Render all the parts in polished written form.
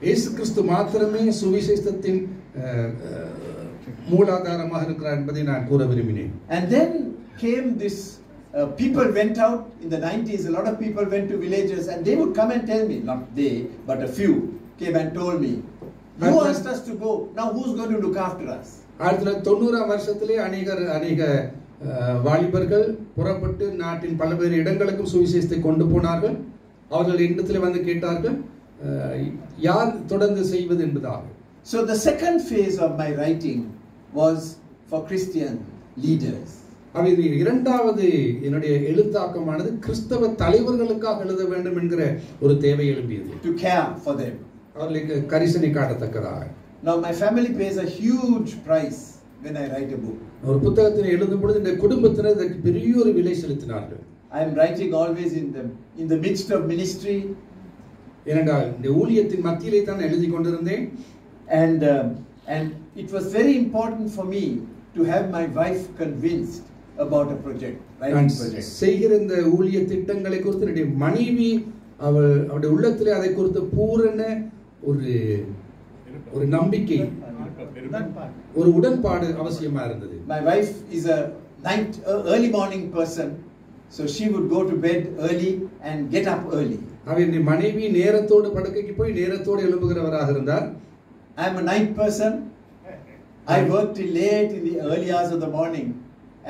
இயேசு கிறிஸ்து மாத்திரமே சுவிசேஷத்தின் மூலாதாரமாக இருக்கிறார் என்பதை நான் கூற விரும்பினேன். And then came this people went out in the 90s. A lot of people went to villages and they would come and tell me, not they, but a few came and told me, you asked us to go, now who's going to look after us? 1990 வருஷத்திலே அநேக வாலிபர்கள் புறப்பட்டு நாட்டின் பல்வேறு இடங்களுக்கும் சுவிசேஷத்தை கொண்டு போனார்கள். அவர்கள் இடத்திலே வந்து கேட்டார்கள், யார் தொடர்ந்து செய்வது என்பதாக. So the second phase of my writing was for Christian leaders. இது இரண்டாவது என்னுடைய எழுத்தாக்கமானது கிறிஸ்தவ தலைவர்களுக்காக எழுத வேண்டும் என்கிற ஒரு தேவை எழும்பியது. To care for them. அவர்களுக்கு கரிசனை காட்டத்தக்கதாக. Now my family pays a huge price when I write a book. ஒரு புத்தகத்தை எழுதும் பொழுது இந்த குடும்பத்தினர் இதற்கு பெரிய ஒரு விலை செலுத்தினார்கள். I am writing always in the midst of ministry. ஏனென்றால் இந்த ஊழியத்தின் மத்தியிலே தான் எழுதி கொண்டிருந்தேன். And it was very important for me to have my wife convinced about a project, writing project. செய்கிற இந்த ஊழிய திட்டங்களை குறித்து என்னுடைய மனைவி அவருடைய உள்ளத்திலே அதை குறித்து பூரண ஒரு நம்பிக்கை, ஒரு உடன்பாடு அவசியமா இருந்தது. My wife is a early morning person, so she would go to bed early and get up early. அவருடைய மனைவி நேரத்தோடு படுக்கைக்கு போய் நேரத்தோடு எழும்புகிறவராக இருந்தார். I am a night person. I work till late in the early hours of the morning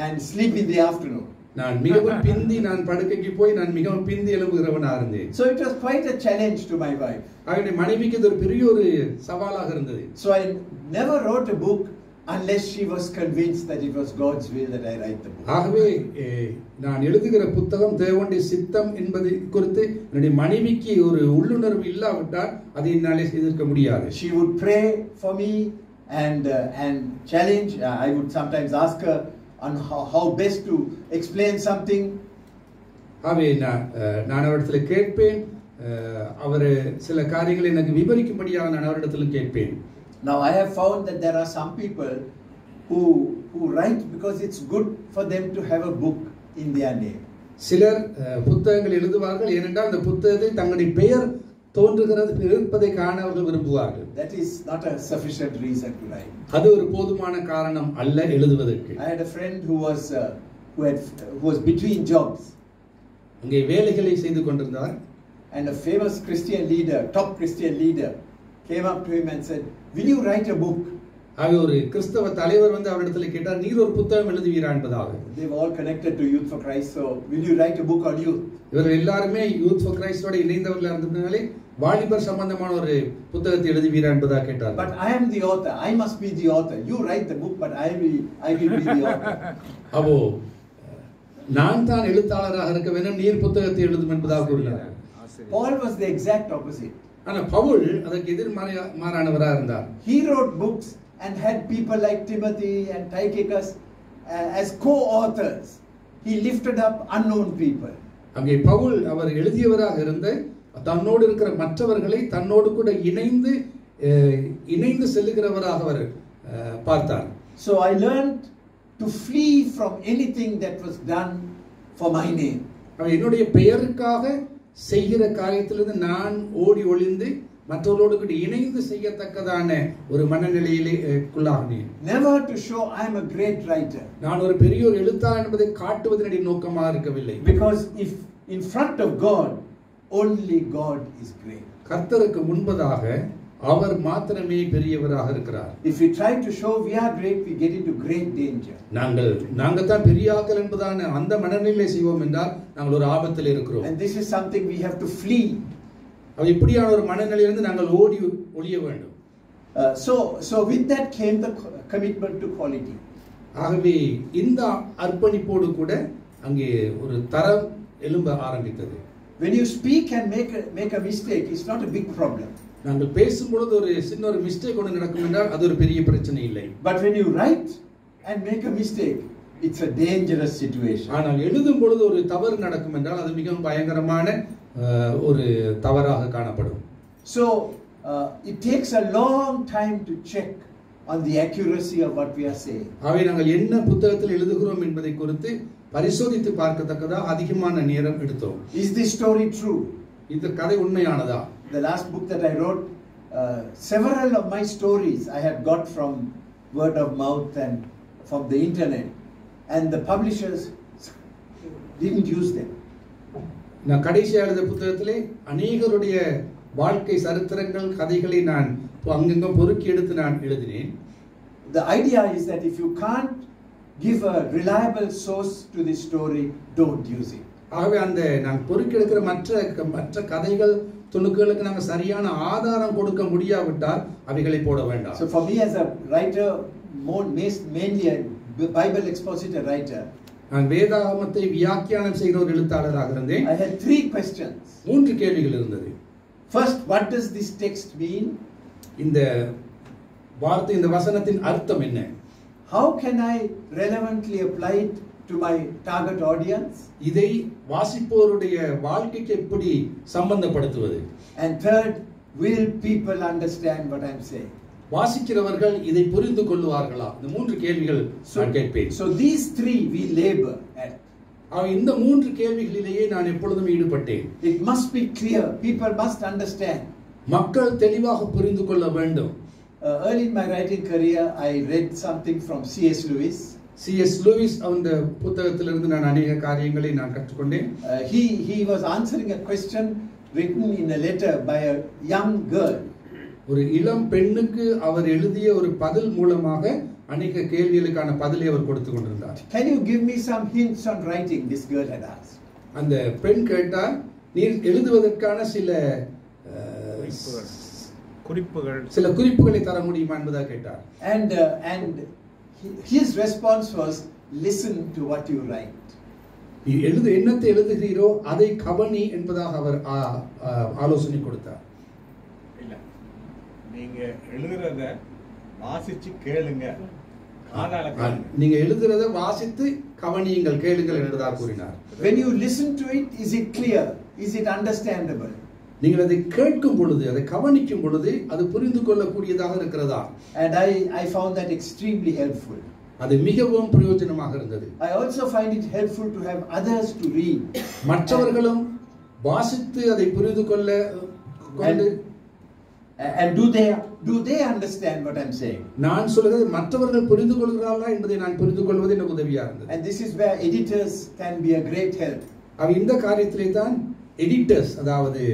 and sleep in the afternoon. நான் மிகவும் பிந்தி நான் படுக்கைக்கு போய் நான் மிகவும் பிந்தி எழும்புகிறவனாக இருந்தேன். So it was quite a challenge to my wife. அவருடைய மனைவிக்கு இது ஒரு பெரிய ஒரு சவாலாக இருந்தது. So I never wrote a book unless she was convinced that it was God's will that I write the book. ஆகவே நான் எழுதுகிற புத்தகம் தேவனுடைய சித்தம் என்பதை குறித்து என்னுடைய மனைவிக்கு ஒரு உள்ளுணர்வு இல்லாவிட்டால் அதை என்னாலே செய்திருக்க முடியாது. She would pray for me and challenge. I would sometimes ask her on how best to explain something. ஆகவே நான் அவரிடத்தில் கேட்பேன், அவர் சில காரியங்களை எனக்கு விவரிக்கும்படியாக நான் அவரிடத்தில் கேட்பேன். Now I have found that there are some people who write because it's good for them to have a book in their name. சிலர் புத்தகங்கள் எழுதுவார்கள் ஏனென்றால் அந்த புத்தகத்தை தங்களுடைய பெயர் தோன்றுகிறது இருப்பதை காண அவர்கள் விரும்புவார்கள். That is not a sufficient reason to write. அது ஒரு போதுமான காரணம் அல்ல எழுதுவதற்கு. I had a friend who was between jobs. அங்கே வேலைகளை செய்து கொண்டிருந்தார். And a famous Christian leader, top Christian leader, came up to him and said, "Will you write a book?" ஆக ஒரு கிறிஸ்தவ தலைவர் வந்து அவரிடத்தில் கேட்டார், நீர் ஒரு புத்தகம் எழுதுவீரா என்பதாக. They were all connected to Youth for Christ, so will you write a book on youth? இவர்கள் எல்லாருமே யூத் ஃபார் கிரைஸ்டோட இணைந்தவர்களாக இருந்ததுனாலே வாலிபர் சம்பந்தமான ஒரு புத்தகத்தை எழுதுவீரா என்பதாக கேட்டார். But I am the author. I must be the author. You write the book, but I will be the author. அப்போ நான் தான் எழுத்தாளராக இருக்க வேண்டும், நீர் புத்தகத்தை எழுதும் என்பதாக கூறினார். Paul was the exact opposite. ஆனா பவுல் அதற்கு எதிர்மாறானவராக இருந்தார். He wrote books and had people like Timothy and Tychicus as co-authors. He lifted up unknown people. அங்கே பவுல் அவர் எழுதியவராக இருந்த தன்னோடு இருக்கிற மற்றவர்களை தன்னோடு கூட இணைந்து செல்லுகிறவராக அவர் பார்த்தார். So I learned to flee from anything that was done for my name. என்னுடைய பெயருக்காக செய்கிற காரியத்திலிருந்து நான் ஓடி ஒளிந்து மற்றவர்களோடு கூட இணைந்து செய்யத்தக்கதான ஒரு மனநிலையிலே குள்ளாகினேன். Never to show I am a great writer. நான் ஒரு பெரிய ஒரு எழுத்தாளர் என்பதை காட்டுவதனுடைய நோக்கமாக இருக்கவில்லை. Because if in front of God only God is great. கர்த்தருக்கு முன்பதாக அவர் மாத்திரமே பெரியவராக இருக்கிறார். If we try to show we are great, we get into great danger. நாங்கள் தான் பெரிய ஆட்கள் என்பதான அந்த மனநிலையை செய்வோம் என்றால் நாங்கள் ஒரு ஆபத்தில் இருக்கிறோம். And this is something we have to flee. இப்படியான ஒரு மனநிலையிலிருந்து நாங்கள் ஓடி ஒளிய வேண்டும். So with that came the commitment to quality. ஆகவே இந்த அர்ப்பணிப்போடு கூட அங்கே ஒரு தரம் எழும்ப ஆரம்பித்தது. When you speak and make a mistake, it's not a big problem. நாங்கள் பேசும்பொழுது ஒரு சின்ன ஒரு மிஸ்டேக் ஒன்று நடக்கும் என்றால் அது ஒரு பெரிய பிரச்சனை இல்லை. But when you write and make a mistake, it's a dangerous situation. ஆனால் எழுதும் பொழுது ஒரு தவறு நடக்கும் என்றால் அது மிகவும் பயங்கரமான ஒரு தவறாக காணப்படும். So it takes a long time to check on the accuracy of what we are saying. ஆகவே நாங்கள் என்ன புத்தகத்தில் எழுதுகிறோம் என்பதை குறித்து பரிசோதித்து பார்க்கத்தக்கதா அதிகமான நேரம் எடுத்தோம். Is this story true? இந்த கதை உண்மையானதா? The last book that I wrote, several of my stories I had got from word of mouth and from the internet, and the publishers didn't use them. நான் கடைசியாக எழுதிய புத்தகத்திலே அநேகருடைய வாழ்க்கை சரித்திரங்கள் கதைகளை நான் அங்கங்க பொறுக்கி எடுத்து நான் எழுதினேன். The idea is that if you can't give a reliable source to this story, don't use it. ஆகவே அந்த நான் பொறுக்கி எடுக்கிற மற்ற கதைகள் துணுக்குகளுக்கு நாங்கள் சரியான ஆதாரம் கொடுக்க முடியாவிட்டால் அவைகளை போட வேண்டாம். So for me as a writer, mainly a Bible expositor writer, நான் வேதாகமத்தை வியாக்கியானம் செய்கிற ஒரு எழுத்தாளராக இருந்தேன். I had 3 questions. 3 கேள்விகள் இருந்தது. First, what does this text mean? இந்த வார்த்தை இந்த வசனத்தின் அர்த்தம் என்ன? How can I relevantly apply it to my target audience? இதை வாசிப்போருடைய வாழ்க்கைக்கு எப்படி சம்பந்தப்படுத்துவது? And third, will people understand what I'm saying? வாசிக்கிறவர்கள் இதை புரிந்து கொள்வார்களா? இந்த 3 கேள்விகள் நான் கேட்பேன். So these 3 we labor at. இந்த 3 கேள்விகளிலேயே நான் எப்பொழுதும் ஈடுபட்டேன். It must be clear. People must understand. மக்கள் தெளிவாக புரிந்து கொள்ள வேண்டும். Early in my writing career, I read something from C.S. Lewis. C.S. Lewis அந்த புத்தகத்திலிருந்து நான் அநேக காரியங்களை நான் கற்றுக்கொண்டேன். He was answering a question written in a letter by a young girl. ஒரு இளம் பெண்ணுக்கு அவர் எழுதிய ஒரு பதில் மூலமாக அநேக கேள்விகளுக்கான பதிலை அவர் கொடுத்து கொண்டிருந்தார். Can you give me some hints on writing? This girl had asked. அந்த பெண் கேட்டார், நீர் எழுதுவதற்கான சில குறிப்புகளை தர முடியுமா என்பதாக கேட்டார். And his response was, listen to what you write. நீ என்னத்தை எழுதுகிறீரோ அதை கவனி என்பதாக அவர் ஆலோசனை கொடுத்தார். இல்ல, நீங்க எழுதுறத வாசிச்சு கேளுங்க, நீங்க எழுதுறத வாசித்து கவனியுங்கள், கேளுங்கள் என்பதாக கூறினார். When you listen to it, is it clear? Is it understandable? நீங்கள் அதை கேட்கும் பொழுது, அதை கவனிக்கும் பொழுது அது புரிந்து கொள்ளக்கூடியதாக இருக்கிறதா? And I found that extremely helpful. அது மிகவும் பிரயோஜனமாக இருந்தது. I also find it helpful to have others to read. மற்றவர்களும் வாசித்து அதை புரிந்து கொள்ள and do they understand what I'm saying? நான் சொல்றது மற்றவர்கள் புரிந்து கொள்கிறார்களா என்பதை நான் புரிந்து கொள்வது எனக்கு உதவியா இருந்தது. And this is where editors can be a great help. இந்த காரியத்திலே தான் எடிட்டர்ஸ், அதாவது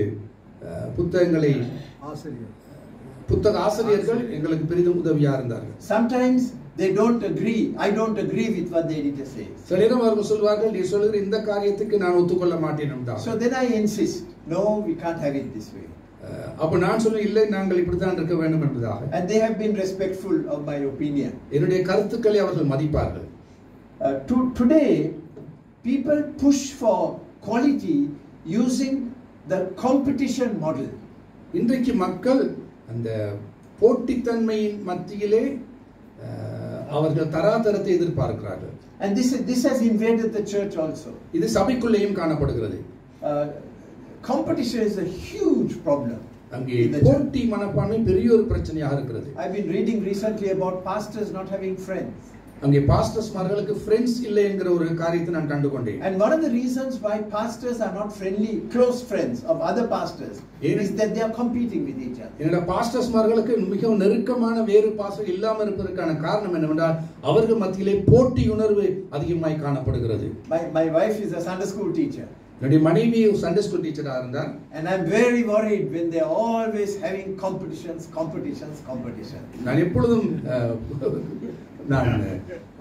புத்தக ஆசிரியர்கள் எங்களுக்கு பெரிதும் உதவியா இருந்தார்கள். Sometimes they don't agree. I don't agree with what the editor says. சில நேரம் அவர்கள் சொல்வார்கள், நீ சொல்கிற இந்த காரியத்துக்கு நான் ஒத்துக்கொள்ள மாட்டேன் என்றார். So then I insist, no, we can't have it this way. அப்ப நான் சொல்ல, இல்லை, நாங்கள் இப்படித்தான் இருக்க வேண்டும் என்பதாக. And they have been respectful of my opinion. என்னுடைய கருத்துக்களை அவர்கள் மதிப்பார்கள். Today people push for quality using the competition model. இன்றைக்கு மக்கள் அந்த போட்டித்தன்மையின் மத்தியிலே அவர்கள் தராதரத்தை எதிர்பார்க்கிறார்கள். And this has invaded the church also. இது சபைக்குள்ளேயும் காணப்படுகிறது. Competition is a huge problem. அங்கே போட்டி மனப்பான்மை பெரிய ஒரு பிரச்சனையாக இருக்கிறது. I've been reading recently about pastors not having friends. அங்கே பாஸ்டர்ஸ்மார்களுக்கு ஃப்ரெண்ட்ஸ் இல்லை என்கிற ஒரு காரியத்தை நான் கண்டுகொண்டேன். And one of the reasons why pastors are not friendly, close friends of other pastors is that they are competing with each other. என்னோட பாஸ்டர்ஸ்மார்களுக்கு மிகவும் நெருக்கமான வேறு பாஸ்டர் இல்லாமல் இருப்பதற்கான காரணம் என்னவென்றால் அவர்கள் மத்தியிலே போட்டி உணர்வு அதிகமாய் காணப்படுகிறது. My wife is a Sunday school teacher. என்னுடைய மனைவி சண்டே ஸ்கூல் டீச்சரா இருந்தார். And I'm very worried when they are always having competitions. நான் எப்பொழுதும்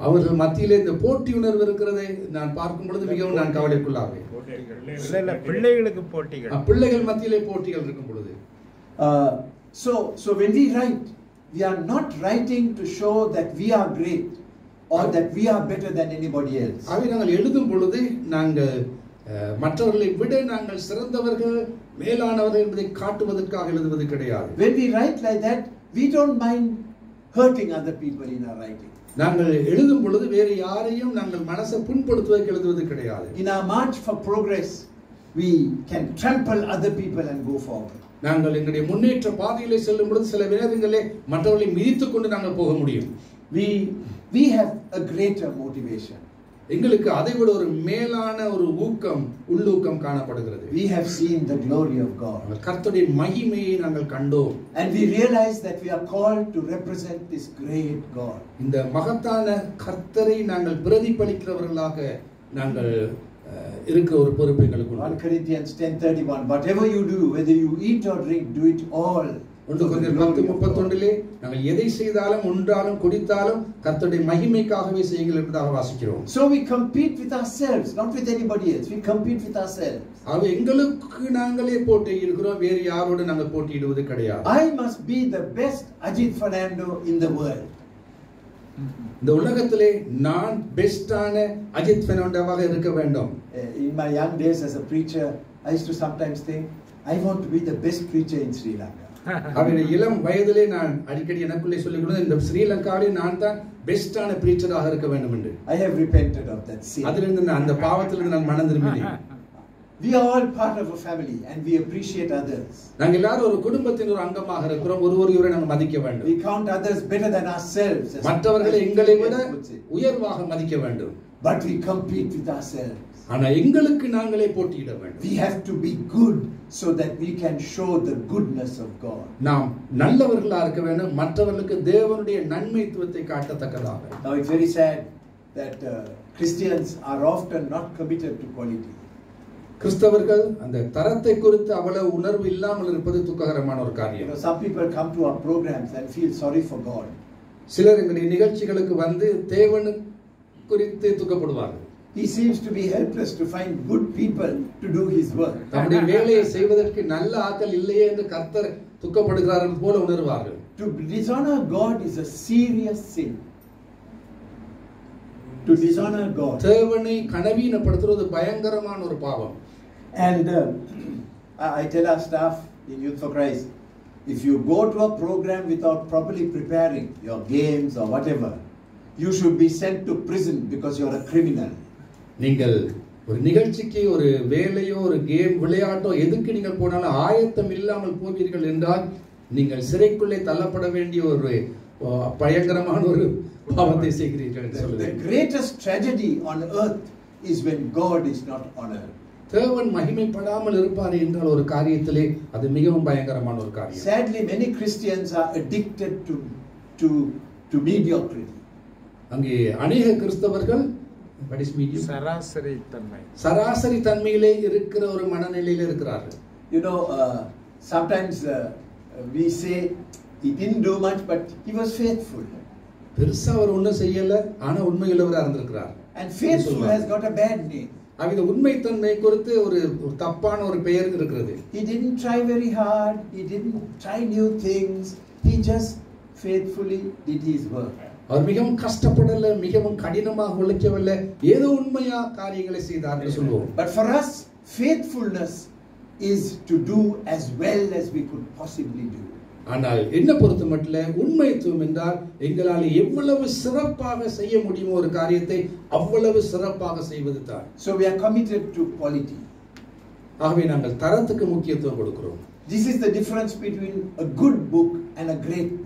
அவர்கள் மத்தியிலே இந்த போட்டி உணர்வு இருக்கிறதை நான் பார்க்கும் பொழுது மிகவும் நான் கவலைக்குள்ளாவேன். பிள்ளைகள் மத்தியிலே போட்டிகள் இருக்கும் பொழுது. So when we write, we are not writing to show that we are great or that we are better than anybody else. அவை நாங்கள் எழுதும் பொழுது நாங்கள் மற்றவர்களை விட நாங்கள் சிறந்தவர்கள், மேலானவர்கள் என்பதை காட்டுவதற்காக எழுதுவது கிடையாது. When we write like that, we don't mind hurting other people in our writing. நாங்கள் எழுதும் பொழுது வேறு யாரையும் நாங்கள் மனசை புண்படுத்துவதற்கு எழுதுவது கிடையாது. In our march for progress, we can trample other people and go forward. நாங்கள் எங்களுடைய முன்னேற்ற பாதையிலே செல்லும் பொழுது சில நேரங்களிலே மற்றவர்களை மிதித்துக் கொண்டு நாங்கள் போக முடியும். We have a greater motivation. எங்களுக்கு அதைவிட ஒரு மேலான ஒரு ஊக்கம் உள்ளூக்கம் காணப்படுகிறது. We have seen the glory of God. கர்த்தருடைய மகிமையை நாங்கள் கண்டோம். And we realize that we are called to represent this great God. இந்த மகத்தான கர்த்தரை நாங்கள் பிரதிபலிக்கிறவர்களாக நாங்கள் இருக்கிற ஒரு பொறுப்பு எங்களுக்கு உண்டு. 1 Corinthians 10:31 whatever you do, whether you eat or drink, do it all. 1 Corinthians 10:31 நாங்கள் எதை செய்தாலும் உண்டாலும் குடித்தாலும் கர்த்தருடைய மகிமைக்காகவே செய்யுங்கள் என்பதாக வாசிக்கிறோம். So we compete with ourselves, not with anybody else. We compete with ourselves. ஆக எங்களுக்கு நாங்களே போட்டியிடுகிறோம், வேறு யாரோடு நாங்கள் போட்டியிடுவது கிடையாது. I must be the best Ajit Fernando in the world. இந்த உலகத்திலே நான் பெஸ்டான அஜித் பெர்னாண்டோவாக இருக்க வேண்டும். In my young days as a preacher, I used to sometimes think I want to be the best preacher in Sri Lanka. அவருடைய இளம் வயதிலே நான் அடிக்கடி எனக்குள்ளே சொல்லிக்கொண்டு இந்த ஸ்ரீலங்காவிலே நான் தான் பெஸ்டான பிரீச்சராக இருக்க வேண்டும் என்று. I have repented of that sin. அதிலிருந்து நான் அந்த பாவத்திலிருந்து நான் மனம் திரும்பினேன். We are all part of a family and we appreciate others. நாங்கள் எல்லாரும் ஒரு குடும்பத்தின் ஒரு அங்கமாக இருக்கிறோம். ஒருவரை நாங்கள் மதிக்க வேண்டும். We count others better than ourselves. மற்றவர்களை எங்களை விட உயர்வாக மதிக்க வேண்டும். But we compete with ourselves. ஆனா எங்களுக்கு நாங்களே போட்டியிட வேண்டும். We have to be good so that we can show the goodness of God. நாம் நல்லவர்களா இருக்க வேண்டும், மற்றவர்களுக்கு தேவனுடைய நன்மைத்துவத்தை காட்டத்தக்கதாக. Now it's very sad that Christians are often not committed to quality. கிறிஸ்தவர்கள் அந்த தரத்தை குறித்து அவ்வளவு உணர்வு இல்லாமல் இருப்பது துக்ககரமான ஒரு காரியம். Some people come to our programs and feel sorry for God. சிலர் எங்களுடைய நிகழ்ச்சிகளுக்கு வந்து தேவன் குறித்து துக்கப்படுவார்கள். He seems to be helpless to find good people to do his work. தம்முடைய வேலையை செய்வதற்கு நல்ல ஆட்கள் இல்லையே என்று கர்த்தர் துக்கப்படுகிறார் போல உணர்வார்கள். To dishonor God is a serious sin. To dishonor God. தேவனை கனவீனப்படுத்துவது பயங்கரமான ஒரு பாவம். And I tell our staff in Youth for Christ, if you go to a program without properly preparing your games or whatever, you should be sent to prison because you are a criminal. நீங்கள் ஒரு நிகழ்ச்சிக்கு ஒரு வேலையோ ஒரு game விளையாட்டோ எதுக்கு நீங்கள் போனாலும் ஆயத்தம் இல்லாமல் போவீர்கள் என்றால் நீங்கள் சிறைக்குள்ளே தள்ளப்பட வேண்டிய ஒரு பயங்கரமான ஒரு பாவத்தை செய்கிறீர்கள் என்று சொல்லுங்கள். The greatest tragedy on earth is when God is not honored. தேவன் மகிமைப்படாமல் இருப்பார் என்றால் ஒரு காரியத்திலே அது மிகவும் பயங்கரமான ஒரு காரியம். Sadly, many Christians are addicted to mediocrity. அங்கே அநேக கிறிஸ்தவர்கள் சராசரி தன்மையிலே இருக்கிற ஒரு மனநிலையில இருக்கிறார்கள். You know, sometimes we say he didn't do much but he was faithful. பெருசா அவர் ஒண்ணும் செய்யல, ஆனா உண்மையுள்ளவரா இருந்திருக்கிறார். And faithful has got a bad name. அந்த உண்மைத்தன்மை குறித்து ஒரு தப்பான ஒரு பெயர் இருக்கிறது. He didn't try very hard, he didn't try new things, he just faithfully did his work. அவர் மிகவும் கஷ்டப்படல, மிகவும் கடினமாக உழைக்கவில்லை, ஏதோ உண்மையா காரியங்களை செய்தார் என்று சொல்லுவோம். But for us, faithfulness is to do as well as we could possibly do. ஆனால் என்ன பொறுத்த மட்டும் உண்மைத்துவம் என்றால் எங்களால் எவ்வளவு சிறப்பாக செய்ய முடியுமோ ஒரு காரியத்தை அவ்வளவு சிறப்பாக செய்வது தான். So we are committed to quality. ஆகவே நாங்கள் தரத்துக்கு முக்கியத்துவம் கொடுக்கிறோம். This is the difference between a good book and a great book.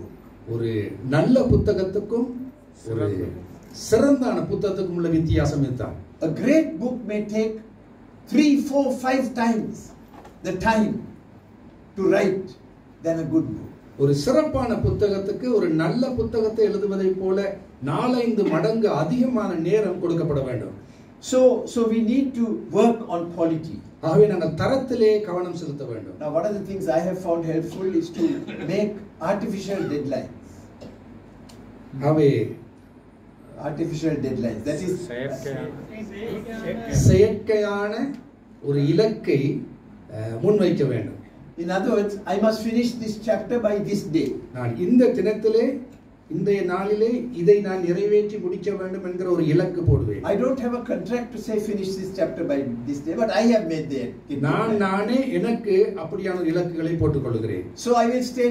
ஒரு நல்ல புத்தகத்துக்கும் ஒரு சிறந்தான புத்தகத்துக்கும் உள்ள வித்தியாசம் இதுதான். A great book may take 3, 4, 5 times the time to write than a good book. ஒரு சிறப்பான புத்தகத்துக்கு ஒரு நல்ல புத்தகத்தை எழுதுவதை போல 4-5 மடங்கு அதிகமான நேரம் கொடுக்கப்பட வேண்டும். So we need to work on quality. ஆகவே நாங்கள் தரத்திலே கவனம் செலுத்த வேண்டும். Now one of the things I have found helpful is to make artificial deadlines. ஆகவே Artificial deadlines, that is செயற்கையான ஒரு இலக்கை முன்வைக்க வேண்டும். In other words, I must finish this chapter by this day. நான் இந்த தினத்திலே இந்த நாளிலே இதை நான் நிறைவேற்றி முடிக்க வேண்டும் என்கிற ஒரு இலக்கு போடுவேன். I don't have a contract to say finish this chapter by this day, but I have made that. நானே எனக்கு அப்படியான இலக்குகளை போட்டுக் கொள்கிறேன். So I will stay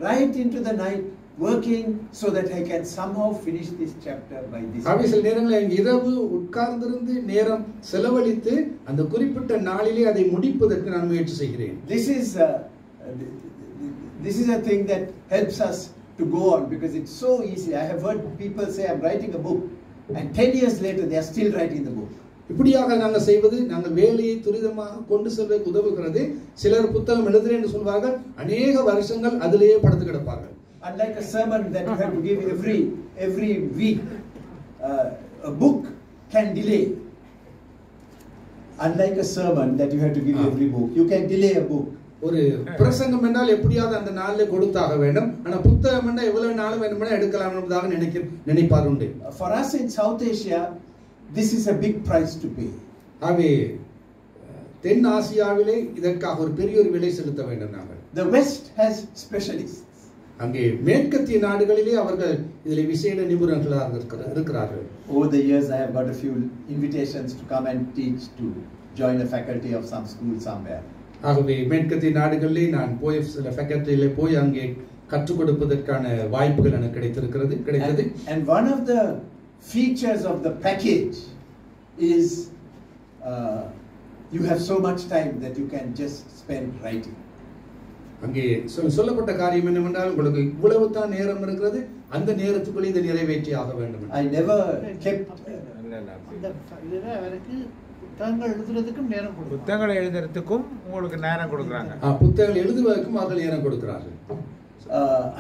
right into the night working so that I can somehow finish this chapter by this day. சில நேரங்களில் இரவு உட்கார்ந்திருந்து நேரம் செலவழித்து அந்த குறிப்பிட்ட நாளிலே அதை முடிப்பதற்கு நான் முயற்சி செய்கிறேன். This is a thing that helps us to go on because it's so easy. I have heard people say I'm writing a book And 10 years later, they are still writing the book. இப்படியாக நாங்கள் செய்வது நாங்கள் வேலையை துரிதமாக கொண்டு செல்வதற்கு உதவுகிறது. சிலர் புத்தகம் எழுதுறேன் என்று சொல்வார்கள், அநேக வருஷங்கள் அதிலேயே படுத்து கிடப்பார்கள். Unlike a sermon that you have to give every week, a book can delay. Unlike a sermon that you have to give every book, you can delay a book. ஒரு பிரசங்கம் என்றால் எப்படியாவது அந்த நாளிலே கொடுத்தாக வேண்டும். ஆனா புத்தகம் என்றால் எவ்வளவு நாள் வேணும்னா எடுக்கலாம் என்பதாக நினைப்பார் உண்டு. For us in South Asia, this is a big price to pay. ஆகவே தென் ஆசியாவிலே இதற்காக ஒரு பெரிய ஒரு விலை செலுத்த வேண்டும் நாங்கள். The West has specialists. அங்கே மேற்கத்திய நாடுகளிலே அவர்கள் இதிலே விசேட நிபுணர்களாக இருக்கிறார்கள். Over the years, I have got a few invitations to come and teach, to join a faculty of some school somewhere. ஆகவே மேற்கத்திய நாடுகளிலே நான் போய் சில ஃபேக்கல்டியிலே போய் அங்கே கற்றுக் கொடுப்பதற்கான வாய்ப்புகள் எனக்கு கிடைத்தது. And one of the features of the package is you have so much time that you can just spend writing. அங்கே சொல்லப்பட்ட காரியம் என்னவென்றால் உங்களுக்கு இவ்வளவு தான் நேரம் இருக்கிறது, அந்த நேரத்துக்குள்ளே இதை நிறைவேற்றி ஆக வேண்டும். I never kept புத்தகங்கள் எழுதுறதுக்கும் உங்களுக்கு நேரம் கொடுக்கறாங்க. புத்தகங்கள் எழுதுவதற்கும் அவர்கள் நேரம் கொடுக்கிறார்கள்.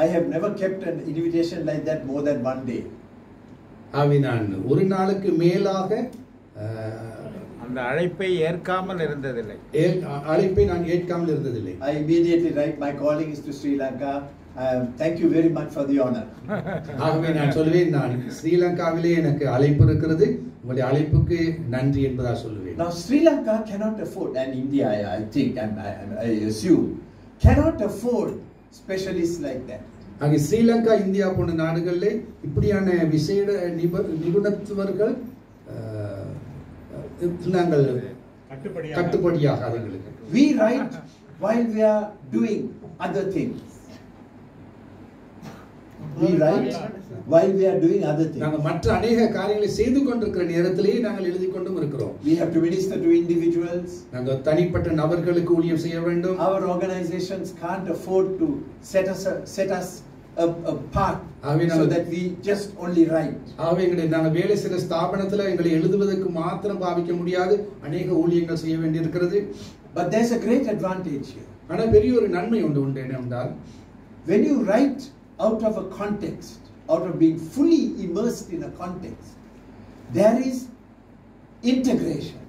I have never kept an invitation like that more than one day. நான் ஒரு நாளுக்கு மேலாக அந்த அழைப்பை ஏற்காமல் இருந்ததில்லை. அழைப்பை நான் ஏற்காமல் இருந்ததில்லை. I immediately write, my calling is to Sri Lanka. Thank you very much for the honor. ஆகவே நான் சொல்வேன், நான் ஸ்ரீலங்காவிலே எனக்கு அழைப்பு இருக்கிறது, உங்களுடைய அழைப்புக்கு நன்றி என்பதா சொல்லுவேன். Now Sri Lanka cannot afford, and India I think and I assume cannot afford specialists like that. அங்கே ஸ்ரீலங்கா, இந்தியா போன்ற நாடுகளிலே இப்படியான விசேட நிபுணத்துவர்கள் நாங்கள் கட்டுப்படியாக அவர்களுக்கு. We write while we are doing other things. We write while we are doing other things. நாங்கள் மற்ற अनेक காரியங்களை செய்து கொண்டிருக்கிற நேரத்திலேயே நாங்கள் எழுதி கொண்டும் இருக்கிறோம். We have to minister to individuals. நாங்கள் தனிப்பட்ட நபர்களுக்கு ஊழியம் செய்ய வேண்டும். Our organizations can't afford to set us apart so that we just only write. ஆகவே நாங்கள் வேலை செய்கிற ஸ்தாபனத்தில் எங்களை எழுதுவதற்கு மாத்திரம் பாவிக்க முடியாது, அநேக ஊழியங்கள் செய்ய வேண்டியிருக்கிறது. But there's a great advantage here. ஆனால் பெரிய ஒரு நன்மை உண்டு என்னவென்றால், when you write out of a context, out of being fully immersed in a context, there is integration.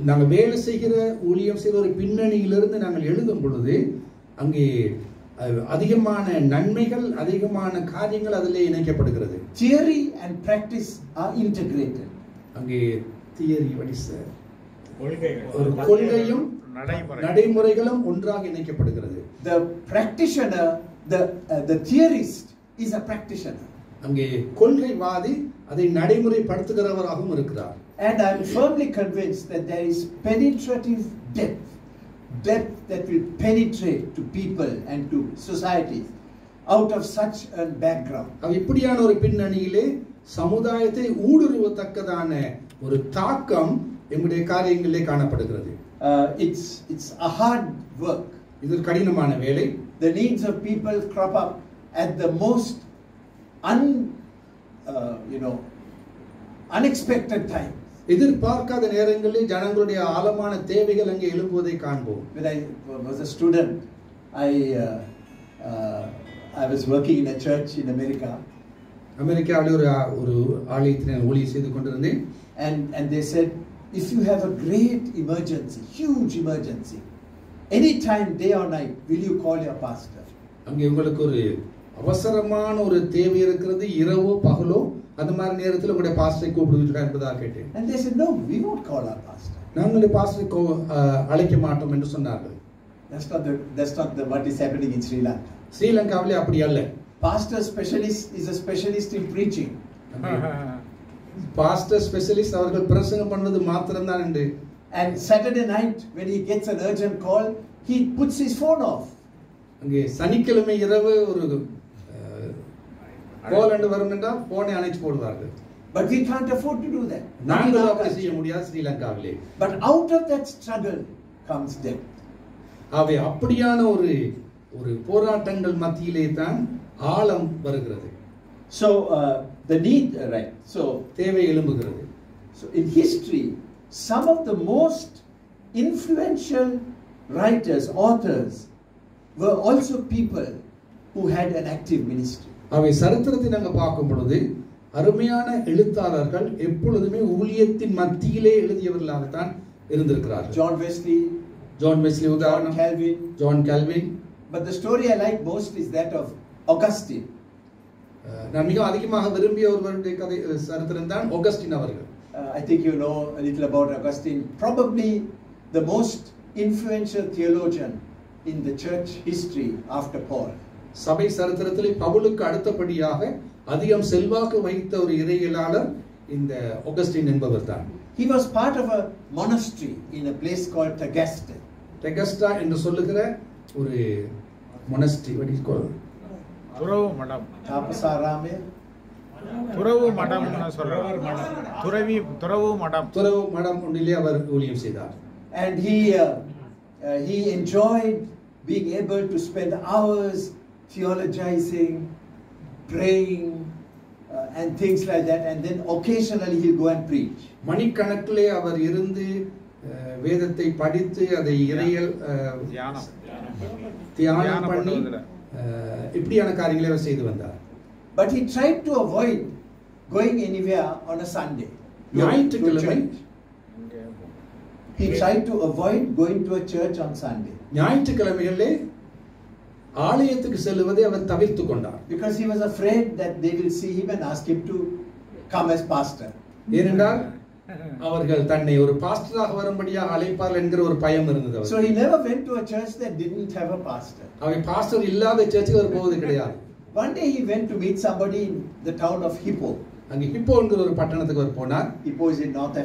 நாங்கள் வேலை செய்கிற ஊழியம் செய்கிற ஒரு பின்னணியிலிருந்து நாங்கள் எழுதும் பொழுது அங்கே அதிகமான நன்மைகள், அதிகமான காரியங்கள் அதிலே இணைக்கப்படுகிறது. Theory and practice are integrated. அங்கே தியரி ஒரு கொள்கையும் நடைமுறைகளும் ஒன்றாக இணைக்கப்படுகிறது. The practitioner, the theorist is a practitioner. அங்கே கொள்கைவாதி அதை நடைமுறைப்படுத்துகிறவராகவும் இருக்கிறார். And I am firmly convinced that there is penetrative depth that will penetrate to people and to societies out of such a background. இப்படியான ஒரு பின்னணியிலே சமுதாயத்தை ஊடுருவத்தக்கதான ஒரு தாக்கம் நம்முடைய காரியங்களிலே காணப்படுகிறது. It's a hard work. இது ஒரு கடினமான வேலை. The needs of people crop up at the most unexpected times. எதிர்பார்க்காத நேரங்களில் ஜனங்களுடைய ஆழமான தேவைகள் அங்கே எழும்புவதை காண்போம். When I was a student, I was working in a church in America. அமெரிக்காவில் ஒரு ஆலயத்தில் ஊழியம் செய்து கொண்டிருந்தேன். And they said, if you have a great emergency, huge emergency, anytime, day or night, will you call your pastor? அங்கே உங்களுக்கு ஒரு அவசரமான ஒரு தேவை இருக்கிறது, இரவோ பகலோ, அந்த மாதிரி நேரத்தில் உங்களுடைய பாஸ்டரை கூப்பிடுவீர்களா என்பதாக கேட்டேன். And they said, no, we won't call our pastor. நாங்கள் பாஸ்டரை அழைக்க மாட்டோம் என்று சொன்னார்கள். That's not what is happening in Sri Lanka. ஸ்ரீலங்காவிலே அப்படி அல்ல. Pastor specialist is a specialist in preaching. Pastor specialist அவர்கள் பிரசங்கம் பண்ணுவது மாத்திரம்தான் என்று. And Saturday night when he gets an urgent call, he puts his phone off. அங்கே சனிக்கிழமை இரவு ஒரு கால் என்று வரும் என்றால் போனை அணைச்சு போடுவார்கள். But we can't afford to do that. நாங்கள் அப்படி செய்ய முடியாது ஸ்ரீலங்காவிலே. But out of that struggle comes depth. அவை அப்படியான ஒரு போராட்டங்கள் மத்தியிலே தான் ஆழம் வருகிறது. So The need, right. So, தேவை எழும்புகிறது. so in history, some of the most influential writers, authors, were also people who had an active ministry. அவை சரித்திரத்தை நாங்கள் பார்க்கும் பொழுது அருமையான எழுத்தாளர்கள் எப்பொழுதுமே ஊழியத்தின் மத்தியிலே எழுதியவர்களாகத்தான் இருந்திருக்கிறார்கள். John Wesley, John Wesley John உதாரணம், Calvin. John Calvin. But the story I like most is that of Augustine. நான் மிக அதிகமாக விரும்பிய ஒருவருடைய கதை சரித்திரம் தான் ஆகஸ்டின் அவர்கள். I think you know a little about Augustine. Probably the most influential theologian in the church history after Paul. சபை சரித்திரத்தில் பவுலுக்கு அடுத்தபடியாக அதிகம் செல்வாக்கு வைத்த ஒரு இறையியலாளர் இந்த ஆகஸ்டின் என்பவர் தான். He was part of a monastery in a place called Tagaste. டெகஸ்டா என்று சொல்லுகிற ஒரு monastery, what is called? துறவு மடம். Tapasarame. துறவு மடம்னு சொல்றாங்க. துறவு மடம். துறவு மடம் ஒன்றிலே அவர் ஊழியம் செய்தார். And he enjoyed being able to spend hours theologizing, praying, and things like that, and then occasionally he'll go and preach. மணிக்கணக்கிலே அவர் இருந்து வேதத்தை படித்து அதை இறையல் தியானம் பண்ணி இப்படியான காரியங்களை அவர் செய்து வந்தார். But he tried to avoid going anywhere on a Sunday. ஞாயிற்றுக்கிழமை He tried to avoid going to a church on Sunday. ஞாயிற்றுக்கிழமைகளிலே ஆலயத்துக்கு செல்வதை அவர் தவிர்த்து கொண்டார். Because he was afraid that they will see him and ask him to come as pastor. ஏனென்றால் அவர்கள் தன்னை ஒரு பாஸ்டராக வரும்படியாக அழைப்பார்கள் என்கிற ஒரு பயம் இருந்தது. So he never went to a church that didn't have a pastor. அவர் பாஸ்டர் இல்லாத சர்ச்சுக்கு அவர் போவது கிடையாது. One day he went to meet somebody in the town of Hippo. அங்கே ஹிப்போ என்கிற ஒரு பட்டணத்துக்கு அவர் போனார். Hippo is in North